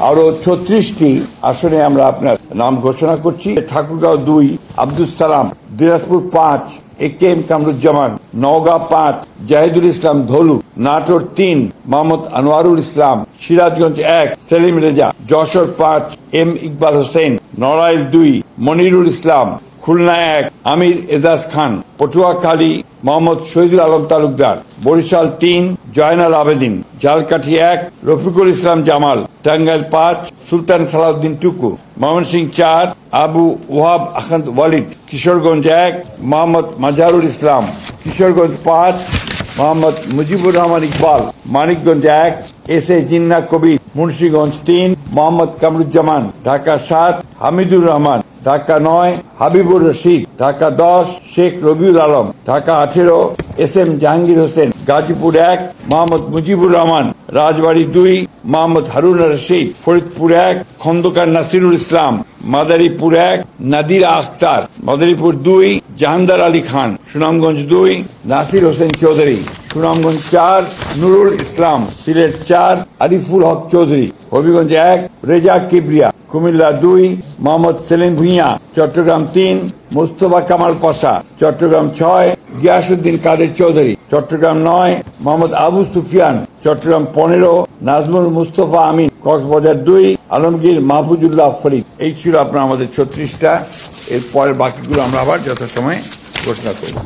আরো 36টি আসনে আমরা আপনার নাম ঘোষণা করছি। ঠাকুরগাঁও 2 আব্দুল সালাম, দিনাজপুর 5 একেএম কামরুজ্জামান, নওগাঁ 5 জাহিদুল ইসলাম ধলু, নাটোর 3 মোহাম্মদ আনোয়ারুল ইসলাম, সিরাজগঞ্জ 1 সেলিম রেজা, যশোর 5 এম ইকবাল হোসেন, নড়াইল 2 মনিরুল ইসলাম, খুলনা 1 আমির এজাজ খান, পটুয়াখালী মোহাম্মদ শহীদুল আলম তালুকদার, বরিশাল 3 জয়নাল আবেদিন, ঝালকাঠি 1 রফিকুল ইসলাম জামাল, টাঙ্গাইল 5 সুলতান সালাউদ্দিন টুকু, Mymensingh 4 Abu Wahab Ahmad Walid, Kishoreganj 1 Mohammad Mazharul Islam, Kishoreganj 5 Mohammad Mujibur Rahman Iqbal, Manikganj 1 S A Jinnah Kabir, Munshiganj 3 Mohammad Kamruzzaman, Dhaka 7 Hamidur Rahman, Dhaka 9 Habibur Rashid, Dhaka 10 Sheikh Rabiul Alam, Dhaka 18 S M Jahangir Hossain, Gazipur 1 Mohammad Mujibur Rahman, Rajbari 2 Mohammad Harun Rashid, Faridpur 1 Khandaker Nasirul Islam, Madaripur 1 Nadira Akhtar, Madaripur 2 Jahandar Ali Khan, Sunamganj 2 Nasir Hossain Chowdhury, Sunamganj 4 Nurul Islam, Sylhet 4 Ariful Haque Chowdhury, Habiganj 1 Reza Kibria, Comilla 2 Mohammad Selim Bhuiyan, Chittagong 3 Mustafa Kamal পাশা, চট্টগ্রাম 6 গিয়াসউদ্দিন কাদের চৌধুরী, চট্টগ্রাম 9 মোহাম্মদ আবু সুফিয়ান, চট্টগ্রাম 15 নাজমুল মুস্তফা আমিন, কক্সবাজার 2 আলমগীর মাহফুজুল্লাহ ফরিদ। এই ছিল আপনার আমাদের 36টা। এর পরের বাকিগুলো আমরা আবার যথাসময়ে ঘোষণা করব।